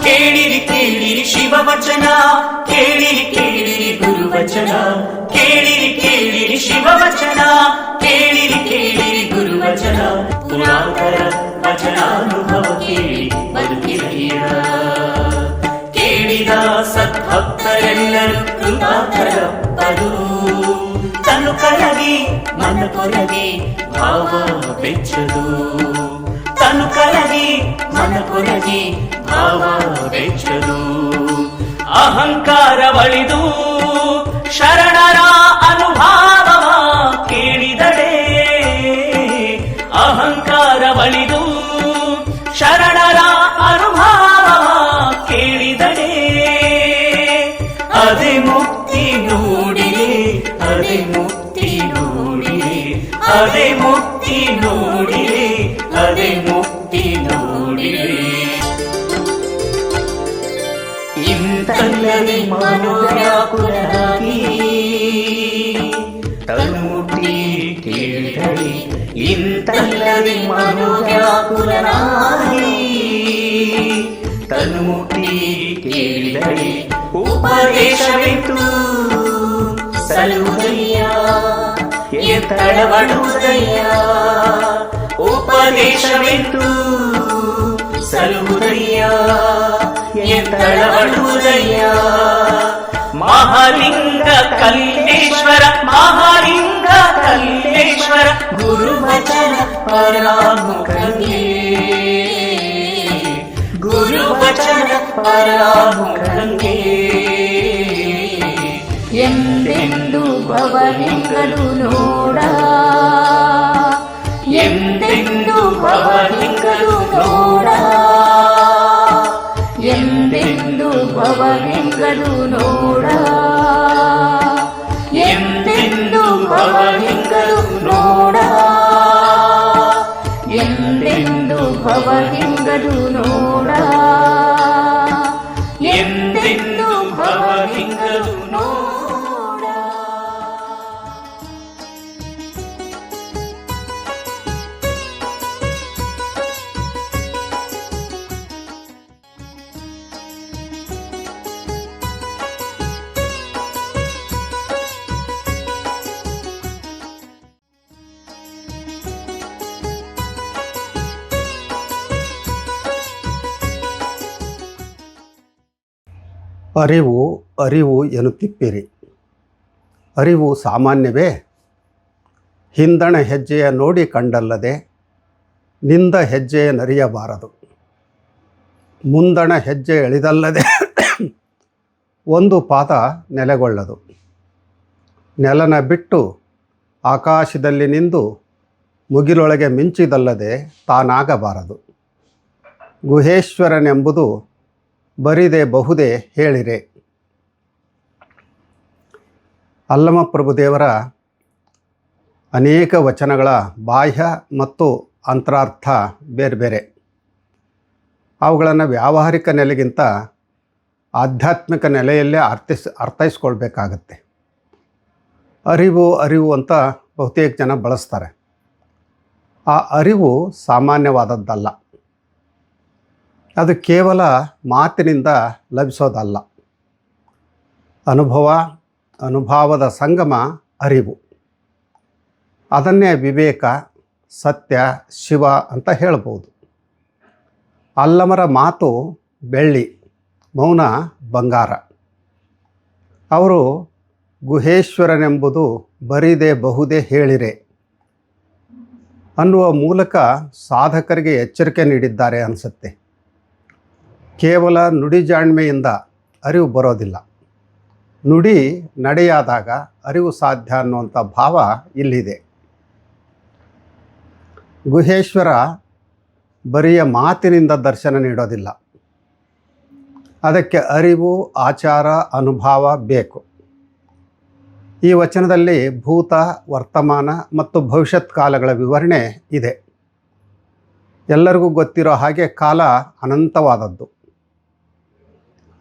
ಕೇಳಿರಿ ಕೇಳಿರಿ ಶಿವವಚನ, ಕೇಳಿರಿ ಕೇಳಿರಿ ಗುರುವಚನ, ಕೇಳಿರಿ ಕೇಳಿರಿ ಶಿವವಚನ, ಕೇಳಿರಿ ಕೇಳಿರಿ ಗುರುವಚನ. ಪುರಾತರ ವಚನಾನುಭವ ಕೇಳಿ ಬದುಕಿರಯ್ಯ. ಕೇಳಿದ ಸದ್ಭಕ್ತರೆಲ್ಲರೂ ಕೃತಾರ್ಥರಪ್ಪರು. ತನು ಕರಗಿ ಮನ ಕೊರಗಿ ಭಾವ ಬೆಚ್ಚದು. ತನು ಕರಗಿ ಮನ ಕೊರಗಿ ಭಾವ ಬೆಚ್ಚದು. ಅಹಂಕಾರ ಬಳಿದು ಶರಣರ ಅನುಭಾವವ ಕೇಳಿದಡೆ. ಅಹಂಕಾರ ಬಳಿದು ಶರಣರ ಅನುಭಾವವ ಕೇಳಿದಡೆ. ಅದೇ ಮುಕ್ತಿ ನೋಡಿರಿ, ಅದೇ ಮುಕ್ತಿ ನೋಡಿರಿ, ಅದೇ ಮುಕ್ತಿ ನೋಡಿರಿ, ಅದೇ ಮುಕ್ತಿ ನೋಡಿರಿ. ಇಂತಲ್ಲದೆ ಮನೋವ್ಯಾಕುಲರಾಗಿ ತನ್ನುಟ್ಟಿ ಕೇಳಿದಳಿ. ಇಂತಲ್ಲದೆ ಮನೋವ್ಯಾಕುಲರಾಗಿ ತನ್ನುಟ್ಟಿ ಕೇಳಿದಳಿ. ಉಪದೇಶವೆಂತು ಸಲುದಯ್ಯ ಎತ್ತಳವಡುವುದಯ್ಯ. ಉಪದೇಶವೆಂತು ಸಲುದಯ್ಯ ಎತ್ತಳವಡುವುದಯ್ಯ. ಮಹಾಲಿಂಗ ಕಲ್ಲೇಶ್ವರ, ಮಹಾಲಿಂಗ ಕಲ್ಲೇಶ್ವರ ಗುರುವಚನ ಪರಾಮುಖಂಗೆ. ಗುರುವಚನ ಪರಾಮುಖಂಗೆ. ಎಂದೆಂದು ಭವಲಿಂಗರು ನೋಡ, ಎಂದೆಂದು ಭವಲಿಂಗರು ನೋಡ, ಎಂದೆಂದು ಭವಲಿಂಗರು ನೋಡ, ಎಂದೆಂದು ಭವಲಿಂಗರು ನೋಡ, ಎಂದೆಂದು ಭವಲಿಂಗರು ನೋಡ, ಎಂದೆಂದು ಭವಲಿಂಗರು ನೋಡ. ಅರಿವು ಅರಿವು ಎನ್ನುತ್ತಿಪ್ಪಿರಿ. ಅರಿವು ಸಾಮಾನ್ಯವೇ? ಹಿಂದಣ ಹೆಜ್ಜೆಯ ನೋಡಿ ಕಂಡಲ್ಲದೆ ನಿಂದ ಹೆಜ್ಜೆಯ ನರಿಯಬಾರದು. ಮುಂದಣ ಹೆಜ್ಜೆ ಎಳೆದಲ್ಲದೆ ಒಂದು ಪಾದ ನೆಲೆಗೊಳ್ಳದು. ನೆಲನ ಬಿಟ್ಟು ಆಕಾಶದಲ್ಲಿ ನಿಂದು ಮುಗಿಲೊಳಗೆ ಮಿಂಚಿದಲ್ಲದೆ ತಾನಾಗಬಾರದು. ಗುಹೇಶ್ವರನೆಂಬುದು ಬರಿದೆ ಬಹುದೇ ಹೇಳಿರೆ. ಅಲ್ಲಮಪ್ರಭುದೇವರ ಅನೇಕ ವಚನಗಳ ಬಾಹ್ಯ ಮತ್ತು ಅಂತರಾರ್ಥ ಬೇರೆ ಬೇರೆ. ಅವುಗಳನ್ನು ವ್ಯಾವಹಾರಿಕ ನೆಲೆಗಿಂತ ಆಧ್ಯಾತ್ಮಿಕ ನೆಲೆಯಲ್ಲೇ ಅರ್ಥೈಸ್ಕೊಳ್ಬೇಕಾಗತ್ತೆ. ಅರಿವು ಅರಿವು ಅಂತ ಬಹುತೇಕ ಜನ ಬಳಸ್ತಾರೆ. ಆ ಅರಿವು ಸಾಮಾನ್ಯವಾದದ್ದಲ್ಲ. ಅದು ಕೇವಲ ಮಾತಿನಿಂದ ಲಭಿಸೋದಲ್ಲ. ಅನುಭವದ ಸಂಗಮ ಅರಿವು. ಅದನ್ನೇ ವಿವೇಕ, ಸತ್ಯ, ಶಿವ ಅಂತ ಹೇಳ್ಬೋದು. ಅಲ್ಲಮರ ಮಾತು ಬೆಳ್ಳಿ, ಮೌನ ಬಂಗಾರ. ಅವರು ಗುಹೇಶ್ವರನೆಂಬುದು ಬರಿದೆ ಬಹುದೇ ಹೇಳಿರೆ ಅನ್ನುವ ಮೂಲಕ ಸಾಧಕರಿಗೆ ಎಚ್ಚರಿಕೆ ನೀಡಿದ್ದಾರೆ ಅನಿಸುತ್ತೆ. ಕೇವಲ ನುಡಿ ಜಾಣ್ಮೆಯಿಂದ ಅರಿವು ಬರೋದಿಲ್ಲ. ನುಡಿ ನಡೆಯಾದಾಗ ಅರಿವು ಸಾಧ್ಯ ಅನ್ನುವಂಥ ಭಾವ ಇಲ್ಲಿದೆ. ಗುಹೇಶ್ವರ ಬರಿಯ ಮಾತಿನಿಂದ ದರ್ಶನ ನೀಡೋದಿಲ್ಲ. ಅದಕ್ಕೆ ಅರಿವು, ಆಚಾರ, ಅನುಭವ ಬೇಕು. ಈ ವಚನದಲ್ಲಿ ಭೂತ, ವರ್ತಮಾನ ಮತ್ತು ಭವಿಷ್ಯತ್ ಕಾಲಗಳ ವಿವರಣೆ ಇದೆ. ಎಲ್ಲರಿಗೂ ಗೊತ್ತಿರೋ ಹಾಗೆ ಕಾಲ ಅನಂತವಾದದ್ದು.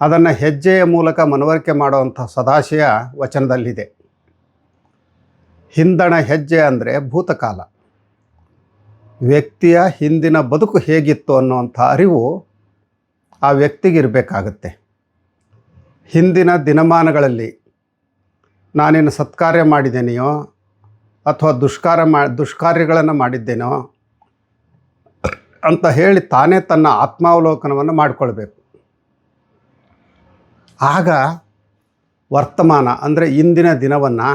ಅದನ್ನು ಹೆಜ್ಜೆಯ ಮೂಲಕ ಮನವರಿಕೆ ಮಾಡುವಂಥ ಸದಾಶಯ ವಚನದಲ್ಲಿದೆ. ಹಿಂದಣ ಹೆಜ್ಜೆ ಅಂದರೆ ಭೂತಕಾಲ. ವ್ಯಕ್ತಿಯ ಹಿಂದಿನ ಬದುಕು ಹೇಗಿತ್ತು ಅನ್ನುವಂಥ ಅರಿವು ಆ ವ್ಯಕ್ತಿಗಿರಬೇಕಾಗತ್ತೆ. ಹಿಂದಿನ ದಿನಮಾನಗಳಲ್ಲಿ ನಾನೇನು ಸತ್ಕಾರ್ಯ ಮಾಡಿದ್ದೇನೆಯೋ ಅಥವಾ ದುಷ್ಕಾರ್ಯಗಳನ್ನು ಮಾಡಿದ್ದೇನೋ ಅಂತ ಹೇಳಿ ತಾನೇ ತನ್ನ ಆತ್ಮಾವಲೋಕನವನ್ನು ಮಾಡಿಕೊಳ್ಬೇಕು. ಆಗ ವರ್ತಮಾನ ಅಂದರೆ ಇಂದಿನ ದಿನವನ್ನು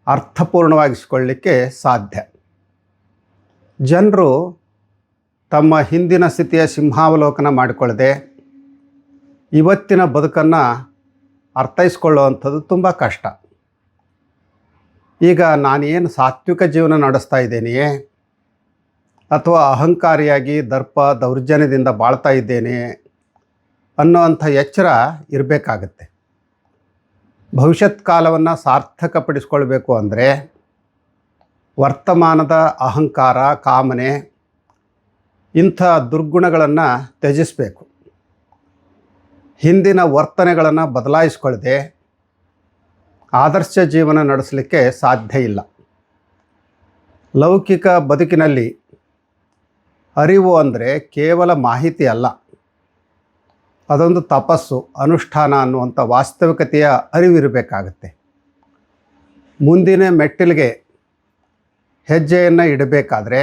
ಅರ್ಥಪೂರ್ಣವಾಗಿಸಿಕೊಳ್ಳಲಿಕ್ಕೆ ಸಾಧ್ಯ. ಜನರು ತಮ್ಮ ಹಿಂದಿನ ಸ್ಥಿತಿಯ ಸಿಂಹಾವಲೋಕನ ಮಾಡಿಕೊಳ್ಳದೆ ಇವತ್ತಿನ ಬದುಕನ್ನು ಅರ್ಥೈಸ್ಕೊಳ್ಳುವಂಥದ್ದು ತುಂಬ ಕಷ್ಟ. ಈಗ ನಾನೇನು ಸಾತ್ವಿಕ ಜೀವನ ನಡೆಸ್ತಾ ಇದ್ದೇನೆಯೇ ಅಥವಾ ಅಹಂಕಾರಿಯಾಗಿ ದರ್ಪ ದೌರ್ಜನ್ಯದಿಂದ ಬಾಳ್ತಾ ಇದ್ದೇನೆ ಅನ್ನೋವಂಥ ಎಚ್ಚರ ಇರಬೇಕಾಗತ್ತೆ. ಭವಿಷ್ಯತ್ ಕಾಲವನ್ನು ಸಾರ್ಥಕಪಡಿಸ್ಕೊಳ್ಬೇಕು ಅಂದರೆ ವರ್ತಮಾನದ ಅಹಂಕಾರ, ಕಾಮನೆ ಇಂಥ ದುರ್ಗುಣಗಳನ್ನು ತ್ಯಜಿಸಬೇಕು. ಹಿಂದಿನ ವರ್ತನೆಗಳನ್ನು ಬದಲಾಯಿಸ್ಕೊಳ್ಳದೆ ಆದರ್ಶ ಜೀವನ ನಡೆಸಲಿಕ್ಕೆ ಸಾಧ್ಯ ಇಲ್ಲ. ಲೌಕಿಕ ಬದುಕಿನಲ್ಲಿ ಅರಿವು ಅಂದರೆ ಕೇವಲ ಮಾಹಿತಿ ಅಲ್ಲ, ಅದೊಂದು ತಪಸ್ಸು, ಅನುಷ್ಠಾನ ಅನ್ನುವಂಥ ವಾಸ್ತವಿಕತೆಯ ಅರಿವಿರಬೇಕಾಗತ್ತೆ. ಮುಂದಿನ ಮೆಟ್ಟಿಲಿಗೆ ಹೆಜ್ಜೆಯನ್ನು ಇಡಬೇಕಾದ್ರೆ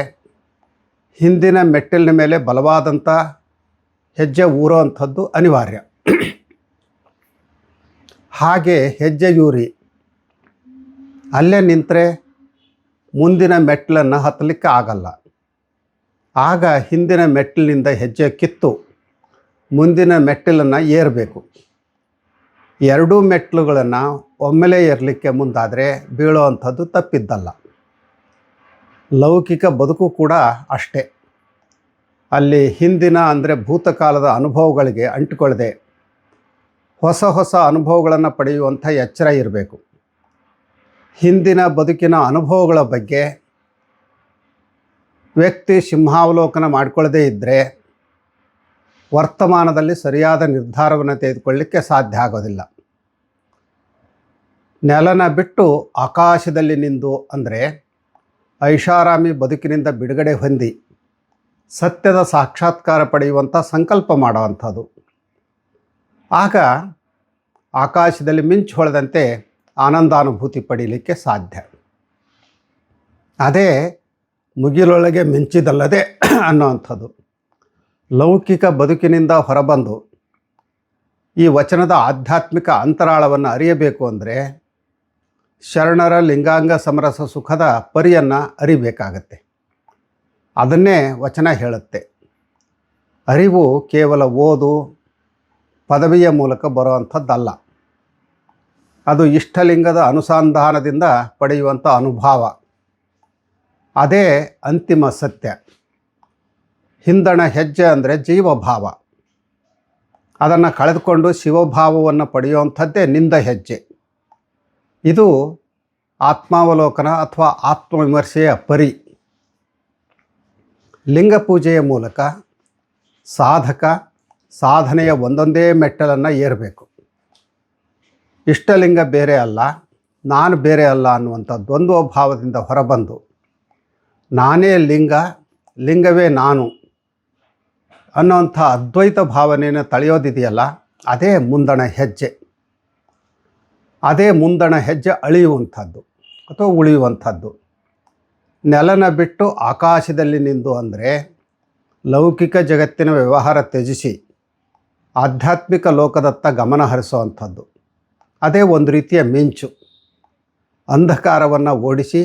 ಹಿಂದಿನ ಮೆಟ್ಟಿಲಿನ ಮೇಲೆ ಬಲವಾದಂಥ ಹೆಜ್ಜೆ ಊರೋವಂಥದ್ದು ಅನಿವಾರ್ಯ. ಹಾಗೆ ಹೆಜ್ಜೆಯೂರಿ ಅಲ್ಲೇ ನಿಂತರೆ ಮುಂದಿನ ಮೆಟ್ಟಿಲನ್ನು ಹತ್ತಲಿಕ್ಕೆ ಆಗಲ್ಲ. ಆಗ ಹಿಂದಿನ ಮೆಟ್ಟಿಲಿನಿಂದ ಹೆಜ್ಜೆ ಕಿತ್ತು ಮುಂದಿನ ಮೆಟ್ಟಿಲನ್ನು ಏರಬೇಕು. ಎರಡೂ ಮೆಟ್ಟಿಲುಗಳನ್ನು ಒಮ್ಮೆಲೇ ಏರಲಿಕ್ಕೆ ಮುಂದಾದರೆ ಬೀಳುವಂಥದ್ದು ತಪ್ಪಿದ್ದಲ್ಲ. ಲೌಕಿಕ ಬದುಕು ಕೂಡ ಅಷ್ಟೇ. ಅಲ್ಲಿ ಹಿಂದಿನ ಅಂದರೆ ಭೂತಕಾಲದ ಅನುಭವಗಳಿಗೆ ಅಂಟಿಕೊಳ್ಳದೆ ಹೊಸ ಹೊಸ ಅನುಭವಗಳನ್ನು ಪಡೆಯುವಂಥ ಎಚ್ಚರ ಇರಬೇಕು. ಹಿಂದಿನ ಬದುಕಿನ ಅನುಭವಗಳ ಬಗ್ಗೆ ವ್ಯಕ್ತಿ ಸಿಂಹಾವಲೋಕನ ಮಾಡಿಕೊಳ್ಳದೇ ಇದ್ದರೆ ವರ್ತಮಾನದಲ್ಲಿ ಸರಿಯಾದ ನಿರ್ಧಾರವನ್ನು ತೆಗೆದುಕೊಳ್ಳಲಿಕ್ಕೆ ಸಾಧ್ಯ ಆಗೋದಿಲ್ಲ. ನೆಲನ ಬಿಟ್ಟು ಆಕಾಶದಲ್ಲಿ ನಿಂದು ಅಂದರೆ ಐಷಾರಾಮಿ ಬದುಕಿನಿಂದ ಬಿಡುಗಡೆ ಹೊಂದಿ ಸತ್ಯದ ಸಾಕ್ಷಾತ್ಕಾರ ಪಡೆಯುವಂಥ ಸಂಕಲ್ಪ ಮಾಡುವಂಥದ್ದು. ಆಗ ಆಕಾಶದಲ್ಲಿ ಮಿಂಚು ಹೊಳೆದಂತೆ ಆನಂದಾನುಭೂತಿ ಪಡೀಲಿಕ್ಕೆ ಸಾಧ್ಯ. ಅದೇ ಮುಗಿಲೊಳಗೆ ಮಿಂಚಿದಲ್ಲದೆ ಅನ್ನುವಂಥದ್ದು. ಲೌಕಿಕ ಬದುಕಿನಿಂದ ಹೊರಬಂದು ಈ ವಚನದ ಆಧ್ಯಾತ್ಮಿಕ ಅಂತರಾಳವನ್ನು ಅರಿಯಬೇಕು ಅಂದರೆ ಶರಣರ ಲಿಂಗಾಂಗ ಸಮರಸ ಸುಖದ ಪರಿಯನ್ನು ಅರಿಬೇಕಾಗತ್ತೆ. ಅದನ್ನೇ ವಚನ ಹೇಳುತ್ತೆ. ಅರಿವು ಕೇವಲ ಓದು ಪದವಿಯ ಮೂಲಕ ಬರುವಂಥದ್ದಲ್ಲ, ಅದು ಇಷ್ಟಲಿಂಗದ ಅನುಸಂಧಾನದಿಂದ ಪಡೆಯುವಂಥ ಅನುಭವ. ಅದೇ ಅಂತಿಮ ಸತ್ಯ. ಹಿಂದಣ ಹೆಜ್ಜೆ ಅಂದರೆ ಜೀವಭಾವ. ಅದನ್ನು ಕಳೆದುಕೊಂಡು ಶಿವಭಾವವನ್ನು ಪಡೆಯುವಂಥದ್ದೇ ನಿಂದ ಹೆಜ್ಜೆ. ಇದು ಆತ್ಮಾವಲೋಕನ ಅಥವಾ ಆತ್ಮವಿಮರ್ಶೆಯ ಪರಿ. ಲಿಂಗ ಪೂಜೆಯ ಮೂಲಕ ಸಾಧಕ ಸಾಧನೆಯ ಒಂದೊಂದೇ ಮೆಟ್ಟಲನ್ನು ಏರಬೇಕು. ಇಷ್ಟಲಿಂಗ ಬೇರೆ ಅಲ್ಲ, ನಾನು ಬೇರೆ ಅಲ್ಲ ಅನ್ನುವಂಥ ದ್ವಂದ್ವ ಭಾವದಿಂದ ಹೊರಬಂದು ನಾನೇ ಲಿಂಗ, ಲಿಂಗವೇ ನಾನು ಅನ್ನೋಂಥ ಅದ್ವೈತ ಭಾವನೆಯನ್ನು ತಳೆಯೋದಿದೆಯಲ್ಲ, ಅದೇ ಮುಂದಣ ಹೆಜ್ಜೆ. ಅದೇ ಮುಂದಣ ಹೆಜ್ಜೆ ಅಳಿಯುವಂಥದ್ದು ಅಥವಾ ಉಳಿಯುವಂಥದ್ದು. ನೆಲನ ಬಿಟ್ಟು ಆಕಾಶದಲ್ಲಿ ನಿಂದು ಅಂದರೆ ಲೌಕಿಕ ಜಗತ್ತಿನ ವ್ಯವಹಾರ ತ್ಯಜಿಸಿ ಆಧ್ಯಾತ್ಮಿಕ ಲೋಕದತ್ತ ಗಮನ ಹರಿಸುವಂಥದ್ದು. ಅದೇ ಒಂದು ರೀತಿಯ ಮಿಂಚು. ಅಂಧಕಾರವನ್ನು ಓಡಿಸಿ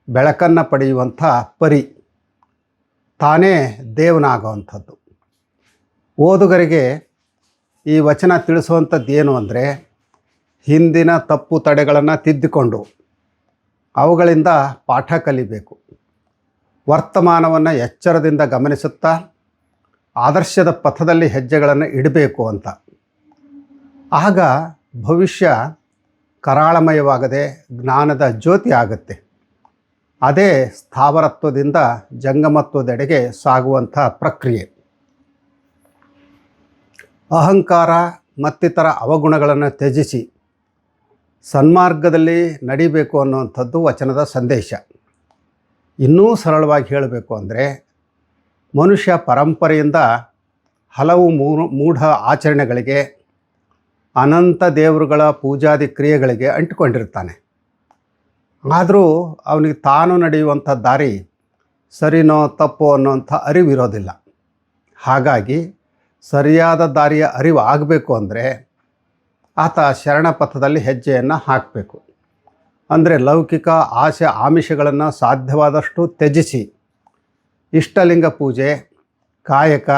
ಬೆಳಕನ್ನು ಪಡೆಯುವಂಥ ಪರಿ. ತಾನೇ ದೇವನಾಗುವಂಥದ್ದು. ಓದುಗರಿಗೆ ಈ ವಚನ ತಿಳಿಸುವಂಥದ್ದು ಏನು ಅಂದರೆ ಹಿಂದಿನ ತಪ್ಪು ತಡೆಗಳನ್ನು ತಿದ್ದಿಕೊಂಡು ಅವುಗಳಿಂದ ಪಾಠ ಕಲಿಬೇಕು. ವರ್ತಮಾನವನ್ನು ಎಚ್ಚರದಿಂದ ಗಮನಿಸುತ್ತಾ ಆದರ್ಶದ ಪಥದಲ್ಲಿ ಹೆಜ್ಜೆಗಳನ್ನು ಇಡಬೇಕು ಅಂತ. ಆಗ ಭವಿಷ್ಯ ಕರಾಳಮಯವಾಗದೆ ಜ್ಞಾನದ ಜ್ಯೋತಿ ಆಗುತ್ತೆ. ಅದೇ ಸ್ಥಾವರತ್ವದಿಂದ ಜಂಗಮತ್ವದೆಡೆಗೆ ಸಾಗುವಂಥ ಪ್ರಕ್ರಿಯೆ. ಅಹಂಕಾರ ಮತ್ತಿತರ ಅವಗುಣಗಳನ್ನು ತ್ಯಜಿಸಿ ಸನ್ಮಾರ್ಗದಲ್ಲಿ ನಡಿಬೇಕು ಅನ್ನುವಂಥದ್ದು ವಚನದ ಸಂದೇಶ. ಇನ್ನೂ ಸರಳವಾಗಿ ಹೇಳಬೇಕು ಅಂದರೆ ಮನುಷ್ಯ ಪರಂಪರೆಯಿಂದ ಹಲವು ಮೂಢ ಆಚರಣೆಗಳಿಗೆ, ಅನಂತ ದೇವರುಗಳ ಪೂಜಾದಿ ಕ್ರಿಯೆಗಳಿಗೆ ಅಂಟಿಕೊಂಡಿರ್ತಾನೆ. ಆದರೂ ಅವನಿಗೆ ತಾನು ನಡೆಯುವಂಥ ದಾರಿ ಸರಿನೋ ತಪ್ಪೋ ಅನ್ನೋಂಥ ಅರಿವಿರೋದಿಲ್ಲ. ಹಾಗಾಗಿ ಸರಿಯಾದ ದಾರಿಯ ಅರಿವು ಆಗಬೇಕು ಅಂದರೆ ಆತ ಶರಣಪಥದಲ್ಲಿ ಹೆಜ್ಜೆಯನ್ನು ಹಾಕಬೇಕು. ಅಂದರೆ ಲೌಕಿಕ ಆಸೆ ಆಮಿಷಗಳನ್ನು ಸಾಧ್ಯವಾದಷ್ಟು ತ್ಯಜಿಸಿ ಇಷ್ಟಲಿಂಗ ಪೂಜೆ, ಕಾಯಕ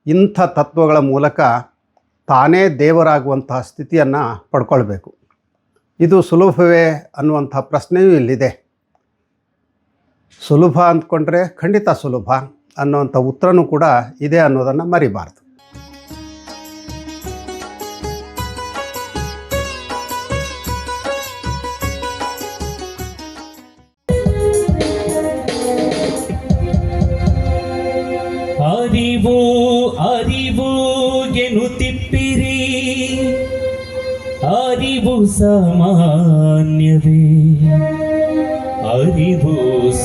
ಇಂಥ ತತ್ವಗಳ ಮೂಲಕ ತಾನೇ ದೇವರಾಗುವಂತಹ ಸ್ಥಿತಿಯನ್ನು ಪಡ್ಕೊಳ್ಬೇಕು. ಇದು ಸುಲಭವೇ ಅನ್ನುವಂಥ ಪ್ರಶ್ನೆಯೂ ಇಲ್ಲಿದೆ. ಸುಲಭ ಅಂದ್ಕೊಂಡ್ರೆ ಖಂಡಿತ ಸುಲಭ ಅನ್ನುವಂಥ ಉತ್ತರನೂ ಕೂಡ ಇದೆ ಅನ್ನೋದನ್ನು ಮರಿಬಾರ್ದು. ಅರಿವು ಅರಿವು ಎನ್ನುತ್ತಿಪ್ಪಿರಿ, ಅರಿವು ಸಾಮಾನ್ಯವೇ, ಅರಿವು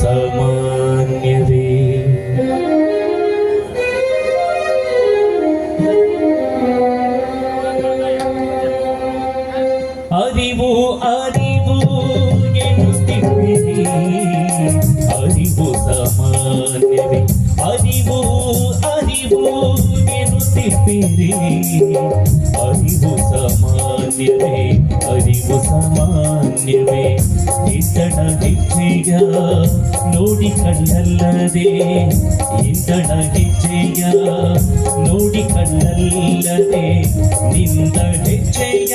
ಸಾಮಾನ್ಯವೇ. ಅರಿವು ಅರಿವು ಎನ್ನುತ್ತಿಪ್ಪಿರಿ, ಅರಿವು ಸಾಮಾನ್ಯವೇ, ಅರಿವು ಅರಿವು ಎನ್ನುತ್ತಿಪ್ಪಿರಿ, ಅರಿವು ಸಾಮಾನ್ಯವೇ, ಅರಿವು ಸಾಮಾನ್ಯವೇ. ಇಂದಣ ಹೆಜ್ಜೆಯ ನೋಡಿ ಕಣ್ಣಲ್ಲದೆ, ಇಂದಣ ಹೆಜ್ಜೆಯ ನೋಡಿ ಕಣ್ಣಲ್ಲದೆ, ನಿಂದ ಹೆಜ್ಜೆಯ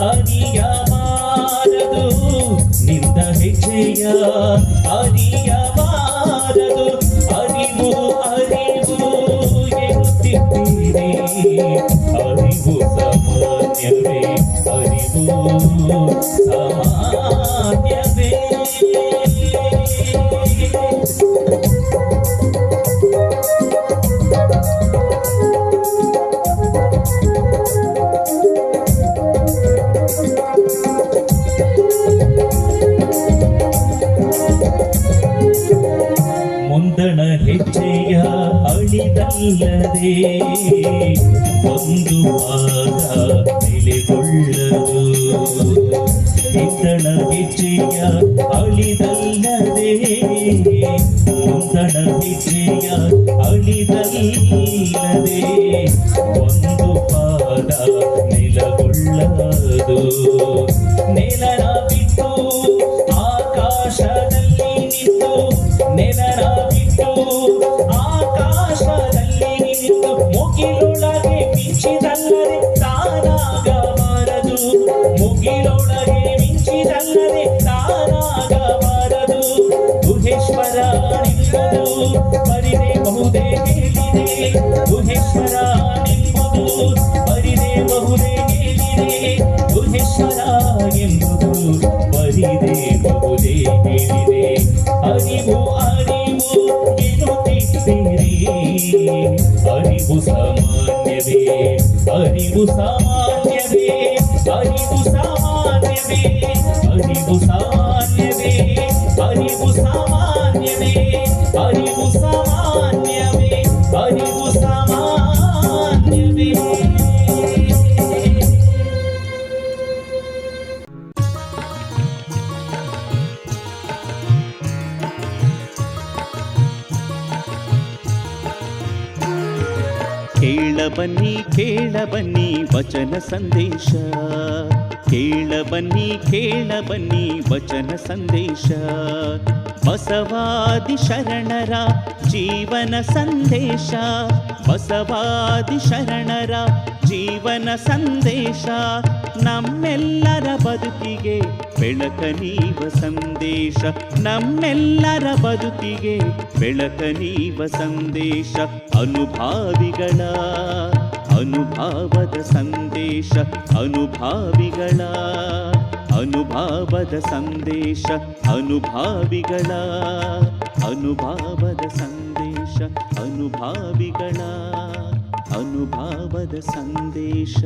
ಅರಿಯಬಾರದು, ನಿಂದ ಹೆಜ್ಜೆಯ ಅರಿಯಬಾರದು. ಅರಿವು ಅರಿವು ಎನ್ನುತ್ತಿದ್ದೀರಿ, ಅರಿವು ಸಾಮಾನ್ಯವೇ, ಅರಿವು ಸಾಮಾನ್ಯವೇ. ಮುಂದಣ ಹೆಜ್ಜೆಯ ಅಳಿದಲ್ಲದೆ ಒಂದು ಪಾದ ನೆಲೆಗೊಳ್ಳದು, ಹಿಂದಣ ಹೆಜ್ಜೆಯ ಅಳಿದಲ್ಲದೆ, ಮುಂದಣ ಹೆಜ್ಜೆಯ ಅಳಿದಲ್ಲದೆ, ಒಂದು ಪಾದ ನೆಲಗೊಳ್ಳದು. ನೆಲನ ಬಿಟ್ಟು ಆಕಾಶದಲ್ಲಿ ನಿಂತು, ನೆಲನ ಬಿಟ್ಟು ಆಕಾಶದಲ್ಲಿ ನಿಂತು, ಮುಗಿಲೊಳಗೆ ಮಿಂಚಿದಲ್ಲದೆ ತಾನಾಗಬಾರದು, ಮುಗಿಲೊಳಗೆ ಮಿಂಚಿದಲ್ಲದೆ ತಾನಾಗಬಾರದು. ಗುಹೇಶ್ವರ ನಿಂಬುದು ಬರಿದೆ ಬಹುದೇ ಹೇಳಿದೆ, ಗುಹೇಶ್ವರ ನಿಂಬುದು ಬರಿದೆ ಬಹುದೇ ಹೇಳಿದೆ, ಗುಹೇಶ್ವರ ಎಂಬುದು ಬರಿದೆ ಬಹುದೇ ಹೇಳಿದೆ. ಅರಿವು ಅರಿವು ಎನ್ನುತ್ತಿದ್ದೀರಿ, ಅರಿವು ಸಾಮಾನ್ಯವೇ, ಅರಿವು ಸಾಮಾನ್ಯವೇ, ಅರಿವು ಸಾಮಾನ್ಯವೇ, ಅರಿವು ಸಾಮಾನ್ಯವೇ, ಅರಿವು ಸಾಮಾನ್ಯವೇ, ಅರಿವು ಸಾಮಾನ್ಯವೇ, ಅರಿವು ಸಾಮಾನ್ಯವೇ. ಕೇಳಬನ್ನಿ ಕೇಳಬನ್ನಿ ವಚನ ಸಂದೇಶ, ಕೇಳಬನ್ನಿ ಕೇಳಬನ್ನಿ ವಚನ ಸಂದೇಶ. ಬಸವಾದಿ ಶರಣರ ಜೀವನ ಸಂದೇಶ, ಬಸವಾದಿ ಶರಣರ ಜೀವನ ಸಂದೇಶ. ನಮ್ಮೆಲ್ಲರ ಬದುಕಿಗೆ ಬೆಳಕ ನೀವ ಸಂದೇಶ, ನಮ್ಮೆಲ್ಲರ ಬದುಕಿಗೆ ಬೆಳಕ ನೀವ ಸಂದೇಶ. ಅನುಭಾವಿಗಳ ಅನುಭಾವದ ಸಂದೇಶ, ಅನುಭಾವಿಗಳ ಅನುಭಾವದ ಸಂದೇಶ, ಅನುಭಾವಿಗಳ ಅನುಭಾವದ ಸಂದೇಶ, ಅನುಭಾವಿಗಳ ಅನುಭಾವದ ಸಂದೇಶ.